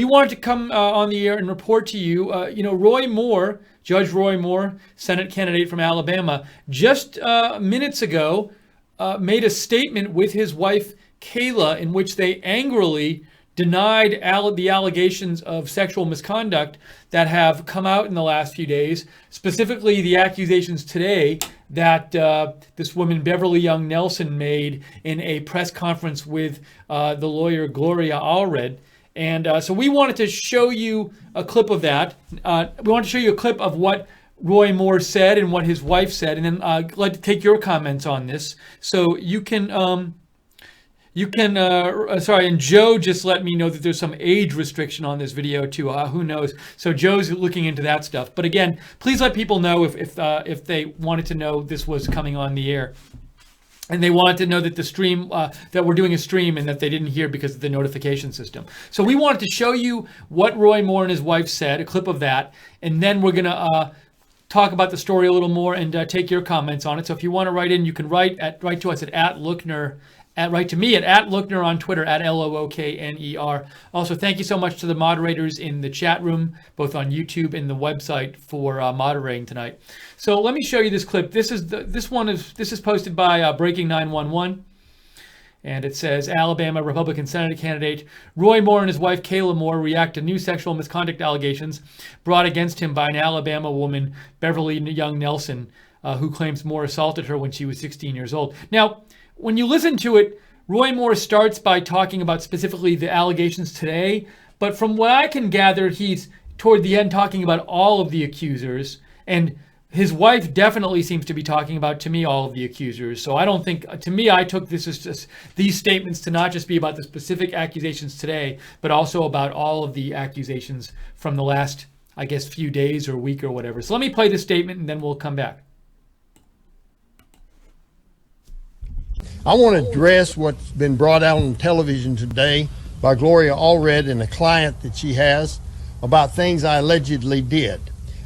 We wanted to come on the air and report to you, Roy Moore, Judge Roy Moore, Senate candidate from Alabama, just minutes ago made a statement with his wife, Kayla, in which they angrily denied the allegations of sexual misconduct that have come out in the last few days, specifically the accusations today that this woman, Beverly Young Nelson, made in a press conference with the lawyer Gloria Allred. And so we wanted to show you a clip of that. We wanted to show you a clip of what Roy Moore said and what his wife said, and then I'd like to take your comments on this. So you can, sorry, and Joe just let me know that there's some age restriction on this video too. Who knows? So Joe's looking into that stuff. But again, please let people know if they wanted to know this was coming on the air. And they wanted to know that the stream, that we're doing a stream and that they didn't hear because of the notification system. So we wanted to show you what Roy Moore and his wife said, a clip of that. And then we're going to talk about the story a little more and take your comments on it. So if you want to write in, you can write to us at @Lookner. Write to me at @Lookner on Twitter, @LOOKNER. Also, thank you so much to the moderators in the chat room, both on YouTube and the website, for moderating tonight. So let me show you this clip. This is posted by Breaking 911, and it says Alabama Republican Senate candidate Roy Moore and his wife Kayla Moore react to new sexual misconduct allegations brought against him by an Alabama woman, Beverly Young Nelson, who claims Moore assaulted her when she was 16 years old. Now, when you listen to it, Roy Moore starts by talking about specifically the allegations today, but from what I can gather, he's toward the end talking about all of the accusers, and his wife definitely seems to be talking about, to me, all of the accusers. So I don't think, to me, I took this as just these statements to not just be about the specific accusations today, but also about all of the accusations from the last, I guess, few days or week or whatever. So let me play this statement and then we'll come back. I want to address what's been brought out on television today by Gloria Allred and a client that she has about things I allegedly did.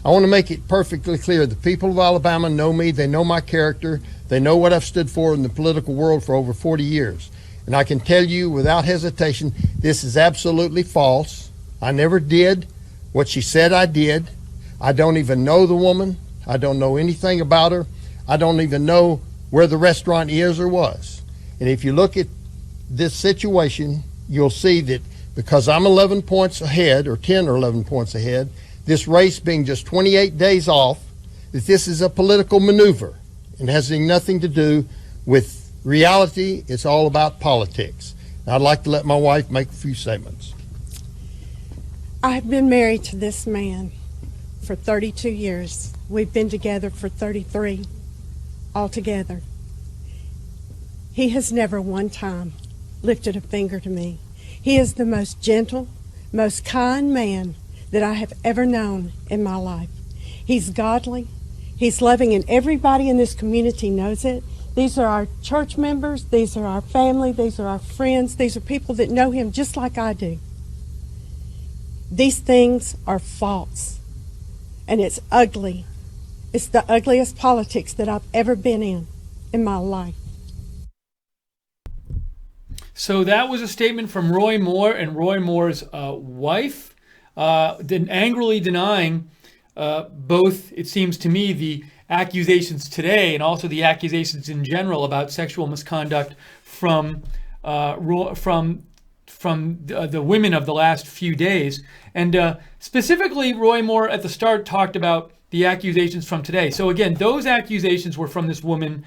I want to make it perfectly clear. The people of Alabama know me. They know my character. They know what I've stood for in the political world for over 40 years. And I can tell you without hesitation, this is absolutely false. I never did what she said I did. I don't even know the woman. I don't know anything about her. I don't even know where the restaurant is or was. And if you look at this situation, you'll see that because I'm 11 points ahead, or 10 or 11 points ahead, this race being just 28 days off, that this is a political maneuver and has nothing to do with reality. It's all about politics. Now, I'd like to let my wife make a few statements. I've been married to this man for 32 years. We've been together for 33 altogether. He has never one time lifted a finger to me. He is the most gentle, most kind man that I have ever known in my life. He's godly, he's loving, and everybody in this community knows it. These are our church members, these are our family, these are our friends, these are people that know him just like I do. These things are false, and it's ugly. It's the ugliest politics that I've ever been in my life. So that was a statement from Roy Moore and Roy Moore's wife, angrily denying both, it seems to me, the accusations today and also the accusations in general about sexual misconduct from the women of the last few days. And specifically, Roy Moore at the start talked about the accusations from today. So again, those accusations were from this woman,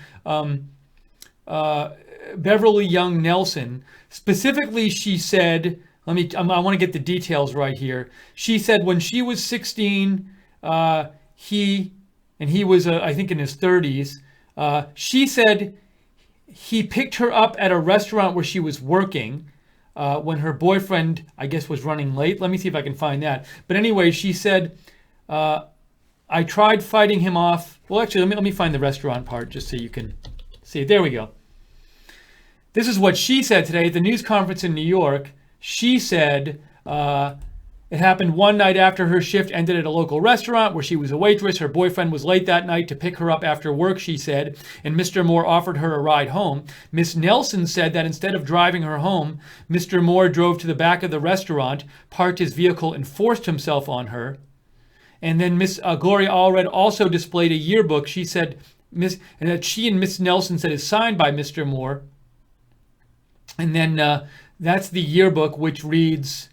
Beverly Young Nelson. Specifically, she said, I want to get the details right here. She said when she was 16, he was, I think, in his 30s. She said he picked her up at a restaurant where she was working when her boyfriend, I guess, was running late. Let me see if I can find that. But anyway, she said, I tried fighting him off. Well, actually, let me find the restaurant part just so you can see it. There we go. This is what she said today at the news conference in New York. She said, It happened one night after her shift ended at a local restaurant where she was a waitress. Her boyfriend was late that night to pick her up after work, she said, and Mr. Moore offered her a ride home. Miss Nelson said that instead of driving her home, Mr. Moore drove to the back of the restaurant, parked his vehicle, and forced himself on her. And then Miss Gloria Allred also displayed a yearbook. She said, and that she and Miss Nelson said is signed by Mr. Moore. And then that's the yearbook, which reads,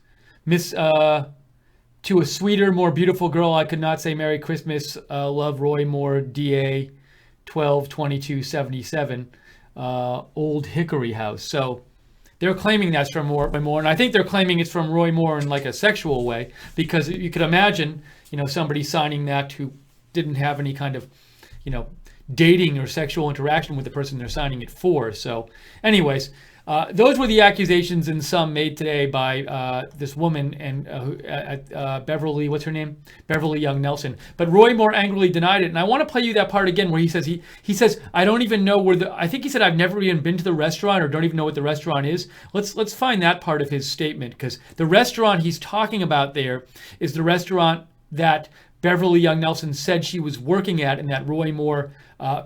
to a sweeter, more beautiful girl, I could not say Merry Christmas. Love, Roy Moore, DA 122277, Old Hickory House. So they're claiming that's from Roy Moore, and I think they're claiming it's from Roy Moore in like a sexual way, because you could imagine, somebody signing that who didn't have any kind of, dating or sexual interaction with the person they're signing it for. So, anyways. Those were the accusations in sum made today by this woman and Beverly, what's her name? Beverly Young Nelson. But Roy Moore angrily denied it. And I want to play you that part again where he says, he says, I don't even know I think he said, I've never even been to the restaurant or don't even know what the restaurant is. Let's find that part of his statement, because the restaurant he's talking about there is the restaurant that Beverly Young Nelson said she was working at and that Roy Moore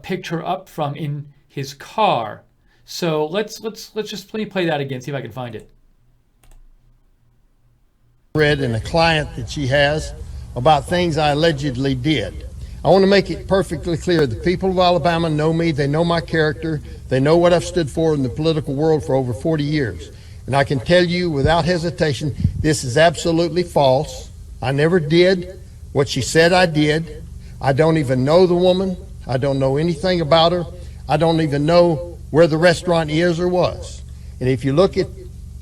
picked her up from in his car. So let's just play that again, see if I can find it. Read in a client that she has about things I allegedly did. I want to make it perfectly clear. The people of Alabama know me. They know my character. They know what I've stood for in the political world for over 40 years. And I can tell you without hesitation, this is absolutely false. I never did what she said I did. I don't even know the woman. I don't know anything about her. I don't even know where the restaurant is or was. And if you look at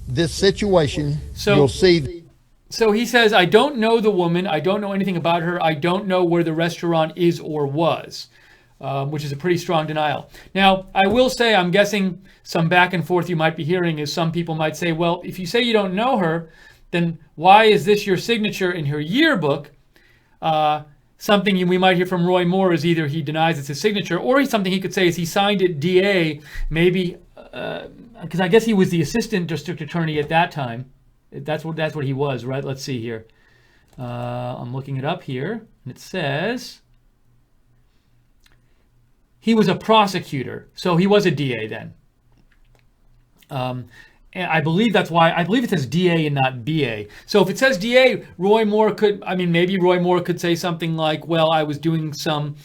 this situation, you'll see. So he says, I don't know the woman. I don't know anything about her. I don't know where the restaurant is or was, which is a pretty strong denial. Now, I will say, I'm guessing some back and forth you might be hearing is some people might say, well, if you say you don't know her, then why is this your signature in her yearbook? Something we might hear from Roy Moore is either he denies it's his signature, or something he could say is he signed it DA, maybe, because I guess he was the assistant district attorney at that time. That's what he was, right? Let's see here. I'm looking it up here, and it says he was a prosecutor, so he was a DA then. And I believe that's why, I believe it says DA and not BA. So if it says DA, maybe Roy Moore could say something like, well, I was doing some,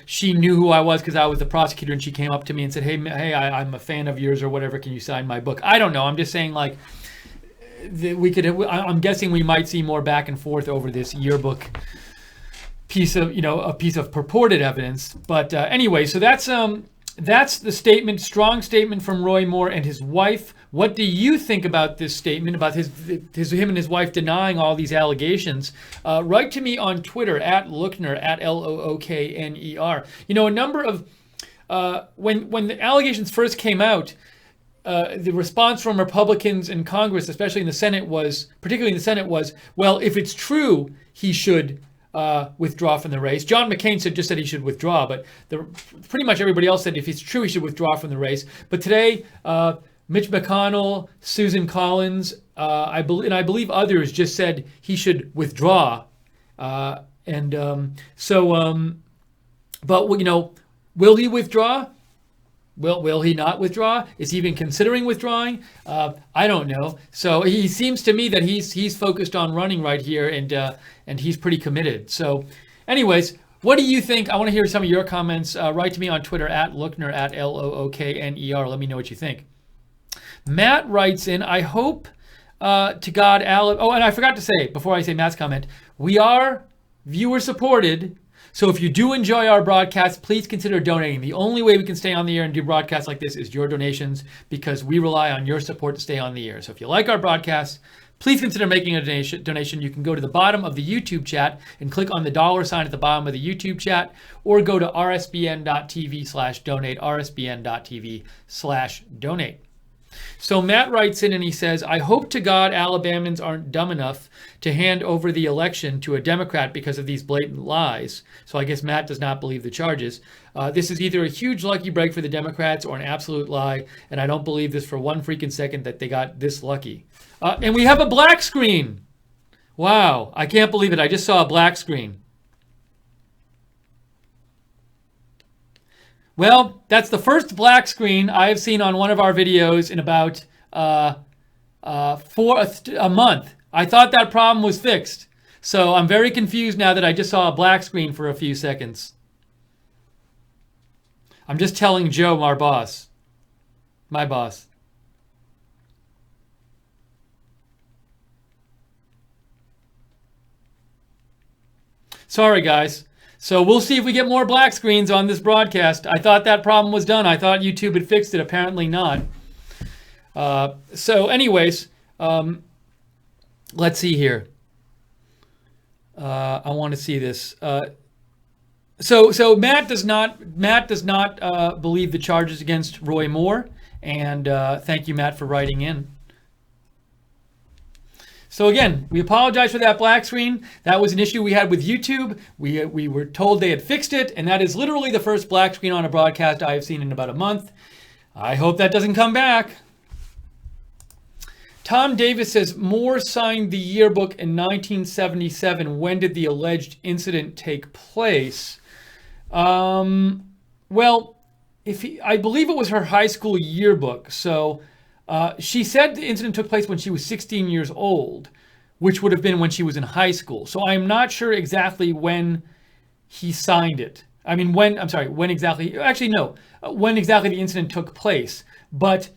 she knew who I was because I was the prosecutor and she came up to me and said, hey, I'm a fan of yours or whatever, can you sign my book? I don't know. I'm just saying I'm guessing we might see more back and forth over this yearbook piece of purported evidence. But anyway, so that's the statement, strong statement from Roy Moore and his wife. What do you think about this statement, about him and his wife denying all these allegations? Write to me on Twitter at Lookner, at Lookner. A number of when the allegations first came out, the response from Republicans in Congress, especially in the Senate, particularly in the Senate, was, well, if it's true, he should withdraw from the race. John McCain just said he should withdraw, but pretty much everybody else said if it's true, he should withdraw from the race. But today, Mitch McConnell, Susan Collins, I believe others just said he should withdraw. But will he withdraw? Will he not withdraw? Is he even considering withdrawing? I don't know. So he seems to me that he's focused on running right here, and he's pretty committed. So, anyways, what do you think? I want to hear some of your comments. Write to me on Twitter at Lookner, at Lookner. Let me know what you think. Matt writes in, I hope to God, and I forgot to say, before I say Matt's comment, we are viewer supported. So if you do enjoy our broadcast, please consider donating. The only way we can stay on the air and do broadcasts like this is your donations, because we rely on your support to stay on the air. So if you like our broadcast, please consider making a donation. You can go to the bottom of the YouTube chat and click on the $sign at the bottom of the YouTube chat, or go to rsbn.tv/donate, rsbn.tv/donate. So Matt writes in and he says, I hope to God Alabamans aren't dumb enough to hand over the election to a Democrat because of these blatant lies. So I guess Matt does not believe the charges. This is either a huge lucky break for the Democrats or an absolute lie, and I don't believe this for one freaking second that they got this lucky. And we have a black screen. Wow, I can't believe it. I just saw a black screen. Well, that's the first black screen I have seen on one of our videos in about a month. I thought that problem was fixed. So I'm very confused now that I just saw a black screen for a few seconds. I'm just telling Joe, our boss. My boss. Sorry, guys. So we'll see if we get more black screens on this broadcast. I thought that problem was done. I thought YouTube had fixed it. Apparently not. So anyways, let's see here. I want to see this. So Matt does not believe the charges against Roy Moore, and thank you, Matt, for writing in. So again, we apologize for that black screen. That was an issue we had with YouTube. We were told they had fixed it, and that is literally the first black screen on a broadcast I have seen in about a month. I hope that doesn't come back. Tom Davis says, Moore signed the yearbook in 1977. When did the alleged incident take place? Well, I believe it was her high school yearbook. So she said the incident took place when she was 16 years old, which would have been when she was in high school. So I'm not sure exactly when he signed it. I mean, when exactly the incident took place. But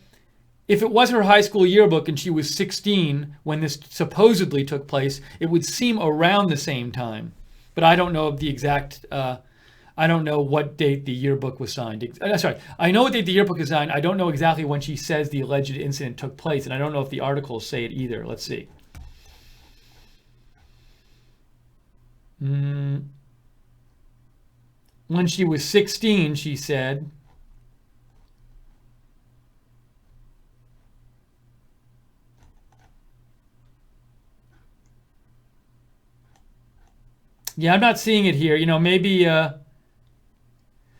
if it was her high school yearbook and she was 16 when this supposedly took place, it would seem around the same time. But I don't know the exact, I don't know what date the yearbook was signed. I know what date the yearbook is signed. I don't know exactly when she says the alleged incident took place, and I don't know if the articles say it either. Let's see. When she was 16, she said. Yeah, I'm not seeing it here. You know, maybe,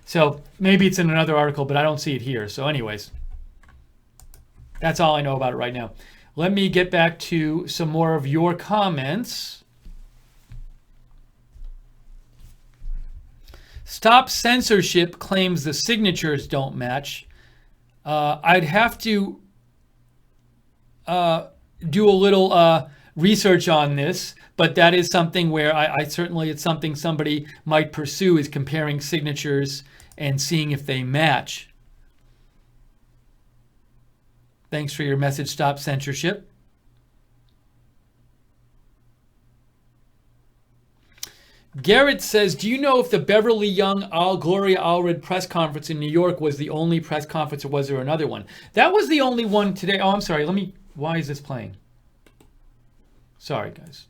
so maybe it's in another article, but I don't see it here. So anyways, that's all I know about it right now. Let me get back to some more of your comments. Stop Censorship claims the signatures don't match. I'd have to do a little research on this, but that is something where I certainly, it's something somebody might pursue, is comparing signatures and seeing if they match. Thanks for your message, Stop Censorship. Garrett says, do you know if the Beverly Young Gloria Allred press conference in New York was the only press conference, or was there another one? That was the only one today. Oh, I'm sorry. Why is this playing? Sorry, guys.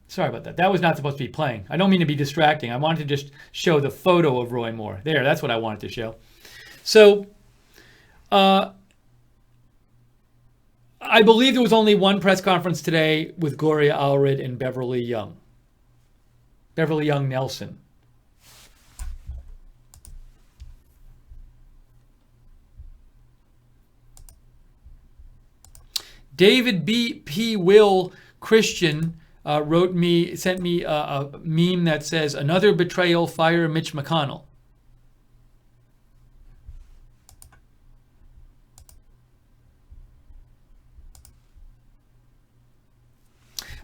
Sorry about that. That was not supposed to be playing. I don't mean to be distracting. I wanted to just show the photo of Roy Moore. There, that's what I wanted to show. So, I believe there was only one press conference today with Gloria Allred and Beverly Young. Beverly Young Nelson. David B.P. Will Christian sent me a meme that says, another betrayal, fire Mitch McConnell.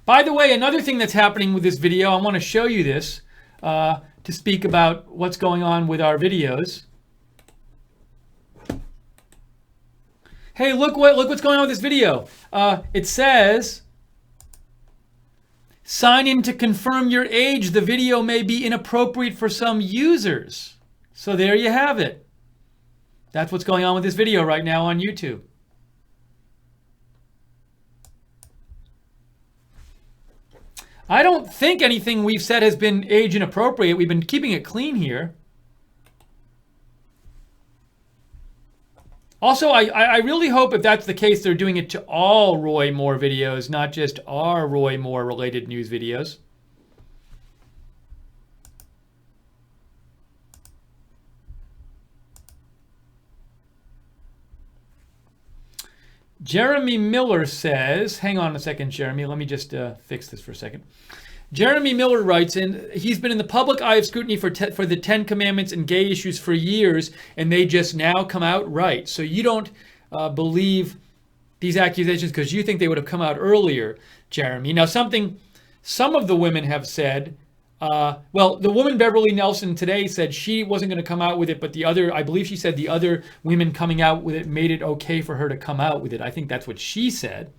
By the way, another thing that's happening with this video, I want to show you this to speak about what's going on with our videos. Hey, look what's going on with this video. It says, sign in to confirm your age. The video may be inappropriate for some users. So there you have it. That's what's going on with this video right now on YouTube. I don't think anything we've said has been age inappropriate. We've been keeping it clean here. Also, I really hope if that's the case, they're doing it to all Roy Moore videos, not just our Roy Moore related news videos. Jeremy Miller says, hang on a second, Jeremy. Let me just fix this for a second. Jeremy Miller writes in, he's been in the public eye of scrutiny for the 10 Commandments and gay issues for years, and they just now come out right. So you don't believe these accusations because you think they would have come out earlier, Jeremy. Now, some of the women have said, well, the woman Beverly Nelson today said she wasn't going to come out with it, but the other, I believe she said the other women coming out with it made it okay for her to come out with it. I think that's what she said.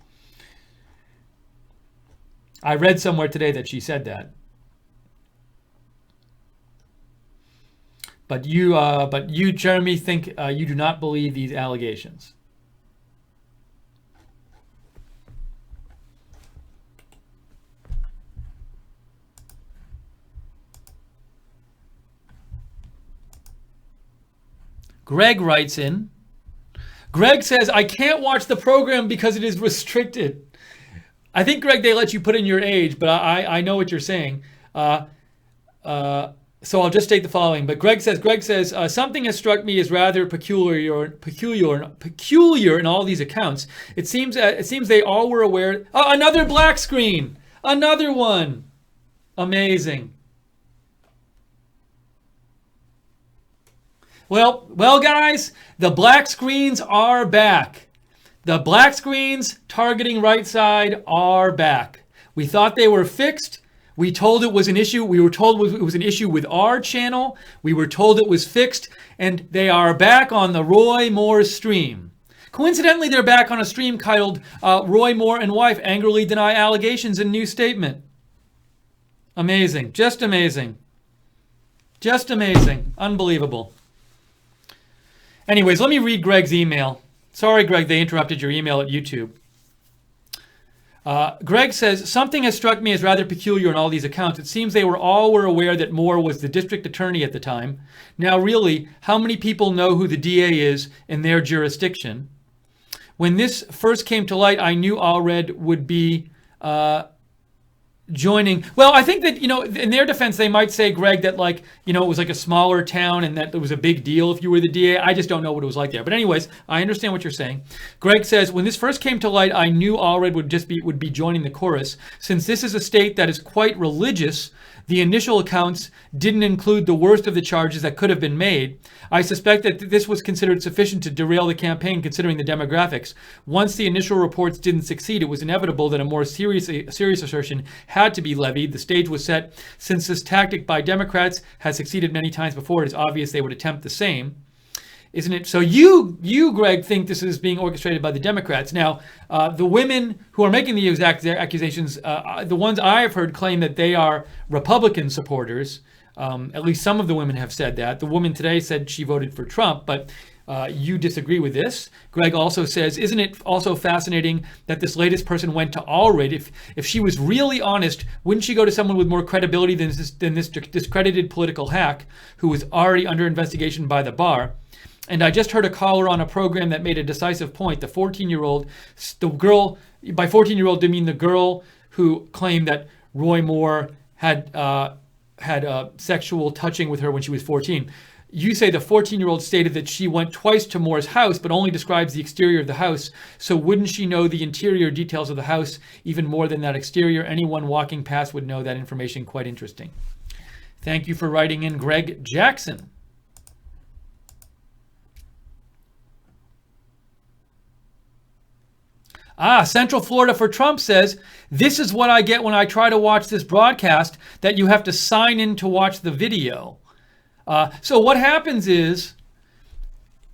I read somewhere today that she said that. But you, Jeremy, think you do not believe these allegations. Greg writes in. Greg says, I can't watch the program because it is restricted. I think, Greg, they let you put in your age, but I know what you're saying. So I'll just state the following. But Greg says, something has struck me as rather peculiar in all these accounts. It seems they all were aware. Oh, another black screen. Another one. Amazing. Well, guys, the black screens are back. The black screens targeting right side are back. We thought they were fixed. We told it was an issue. We were told it was an issue with our channel. We were told it was fixed, and they are back on the Roy Moore stream. Coincidentally, they're back on a stream titled Roy Moore and Wife Angrily Deny Allegations in New Statement. Amazing. Just amazing. Just amazing. Unbelievable. Anyways, let me read Greg's email. Sorry, Greg, they interrupted your email at YouTube. Greg says, something has struck me as rather peculiar in all these accounts. It seems they all were aware that Moore was the district attorney at the time. Now, really, how many people know who the DA is in their jurisdiction? When this first came to light, I knew Allred would be joining. Well, I think that, in their defense, they might say, Greg, that it was like a smaller town and that it was a big deal if you were the DA. I just don't know what it was like there. But anyways, I understand what you're saying. Greg says, when this first came to light, I knew Allred would be joining the chorus. Since this is a state that is quite religious, the initial accounts didn't include the worst of the charges that could have been made. I suspect that this was considered sufficient to derail the campaign considering the demographics. Once the initial reports didn't succeed, it was inevitable that a more serious assertion had to be levied. The stage was set. Since this tactic by Democrats has succeeded many times before, it is obvious they would attempt the same. Isn't it? So you, Greg, think this is being orchestrated by the Democrats. Now, the women who are making the exact accusations, the ones I have heard claim that they are Republican supporters. At least some of the women have said that. The woman today said she voted for Trump, but you disagree with this. Greg also says, isn't it also fascinating that this latest person went to Allred? If she was really honest, wouldn't she go to someone with more credibility than this discredited political hack who was already under investigation by the bar? And I just heard a caller on a program that made a decisive point. The 14-year-old, the girl, by 14-year-old, they mean the girl who claimed that Roy Moore had sexual touching with her when she was 14. You say the 14-year-old stated that she went twice to Moore's house, but only describes the exterior of the house. So wouldn't she know the interior details of the house even more than that exterior? Anyone walking past would know that information. Quite interesting. Thank you for writing in, Greg Jackson. Central Florida for Trump says, this is what I get when I try to watch this broadcast, that you have to sign in to watch the video. So what happens is,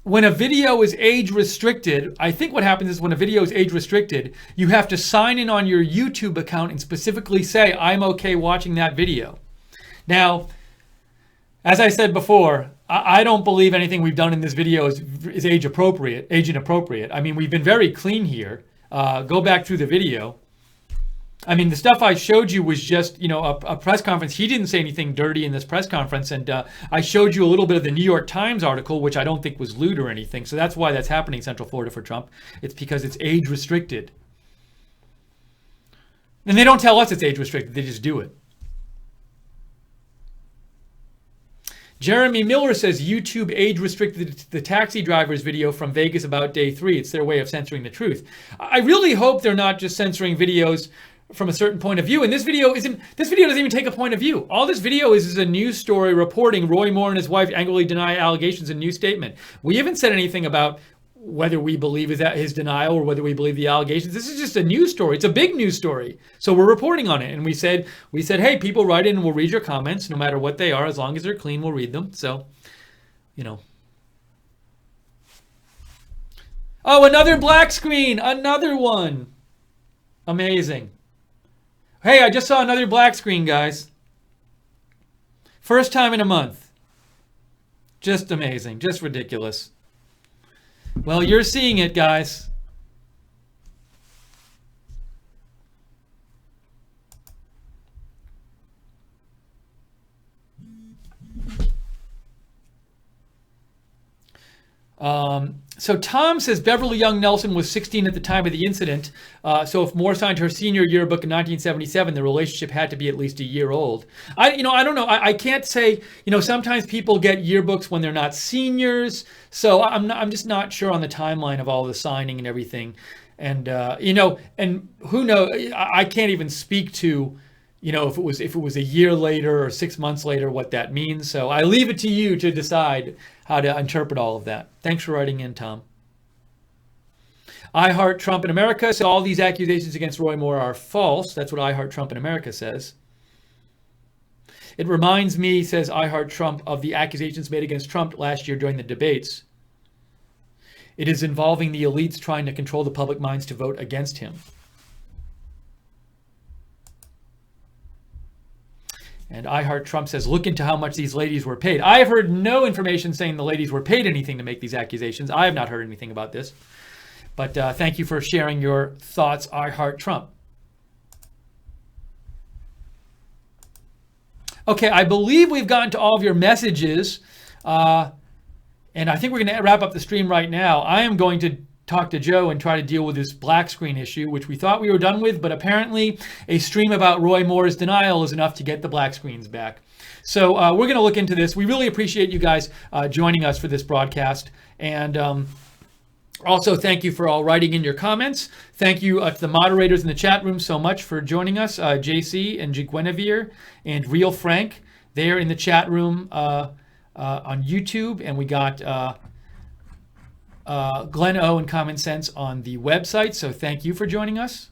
when a video is age restricted, I think what happens is when a video is age restricted, you have to sign in on your YouTube account and specifically say, I'm okay watching that video. Now, as I said before, I don't believe anything we've done in this video is age inappropriate. I mean, we've been very clean here. Go back through the video. I mean, the stuff I showed you was just, a press conference. He didn't say anything dirty in this press conference. And I showed you a little bit of the New York Times article, which I don't think was lewd or anything. So that's why that's happening in Central Florida for Trump. It's because it's age restricted. And they don't tell us it's age restricted. They just do it. Jeremy Miller says YouTube age restricted the taxi driver's video from Vegas about day 3. It's their way of censoring the truth. I really hope they're not just censoring videos from a certain point of view. And this video doesn't even take a point of view. All this video is a news story reporting Roy Moore and his wife angrily deny allegations in a new statement. We haven't said anything about whether we believe his denial or whether we believe the allegations. This is just a news story. It's a big news story. So we're reporting on it. And we said, hey, people write in and we'll read your comments no matter what they are. As long as they're clean, we'll read them. So, you know. Oh, another black screen. Another one. Amazing. Hey, I just saw another black screen, guys. First time in a month. Just amazing. Just ridiculous. Well, you're seeing it, guys. So Tom says Beverly Young Nelson was 16 at the time of the incident. So if Moore signed her senior yearbook in 1977, the relationship had to be at least a year old. I don't know. I can't say. Sometimes people get yearbooks when they're not seniors. So I'm just not sure on the timeline of all the signing and everything. And and who knows? I can't even speak to. If it was a year later or 6 months later, what that means. So I leave it to you to decide how to interpret all of that. Thanks for writing in, Tom. I Heart Trump in America. So all these accusations against Roy Moore are false. That's what I Heart Trump in America says. It reminds me, says I Heart Trump, of the accusations made against Trump last year during the debates. It is involving the elites trying to control the public minds to vote against him. And I Heart Trump says, look into how much these ladies were paid. I have heard no information saying the ladies were paid anything to make these accusations. I have not heard anything about this. But thank you for sharing your thoughts, I Heart Trump. Okay, I believe we've gotten to all of your messages. And I think we're going to wrap up the stream right now. I am going to talk to Joe and try to deal with this black screen issue, which we thought we were done with, but apparently a stream about Roy Moore's denial is enough to get the black screens back. So we're going to look into this. We really appreciate you guys joining us for this broadcast. And also, thank you for all writing in your comments. Thank you to the moderators in the chat room so much for joining us, JC and Guinevere and Real Frank. They're in the chat room on YouTube, and we got Glenn O and Common Sense on the website. So thank you for joining us.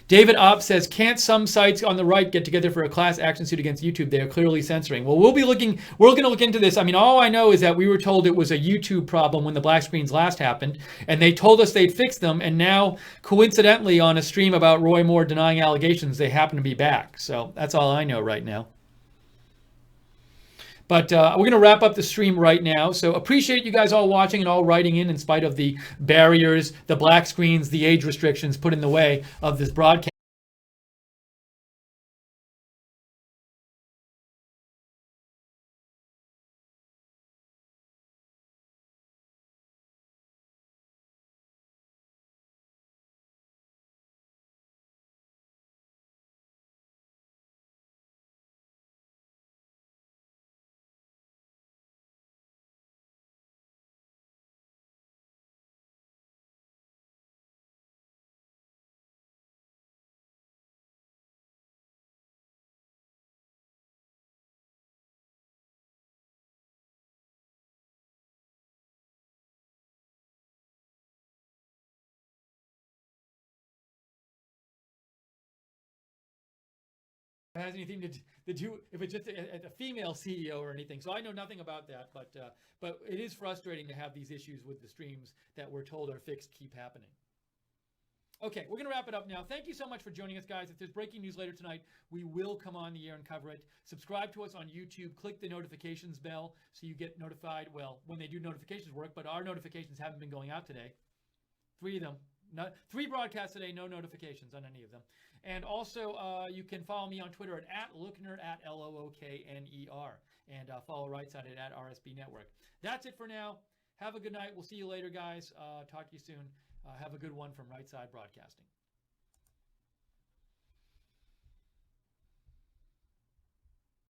David Opp says, can't some sites on the right get together for a class action suit against YouTube? They are clearly censoring. Well, we're going to look into this. I mean, all I know is that we were told it was a YouTube problem when the black screens last happened, and they told us they'd fix them, and now, coincidentally, on a stream about Roy Moore denying allegations, they happen to be back. So that's all I know right now. But we're going to wrap up the stream right now. So appreciate you guys all watching and all writing in spite of the barriers, the black screens, the age restrictions put in the way of this broadcast. It has anything to do if it's just a female CEO or anything. So I know nothing about that, but it is frustrating to have these issues with the streams that we're told are fixed keep happening. Okay, we're going to wrap it up now. Thank you so much for joining us, guys. If there's breaking news later tonight, we will come on the air and cover it. Subscribe to us on YouTube. Click the notifications bell so you get notified, well, when they do notifications work, but our notifications haven't been going out today. 3 of them. 3 broadcasts today, no notifications on any of them. And also, you can follow me on Twitter at Lookner, at Lookner, and follow Right Side at RSB Network. That's it for now. Have a good night. We'll see you later, guys. Talk to you soon. Have a good one from Right Side Broadcasting.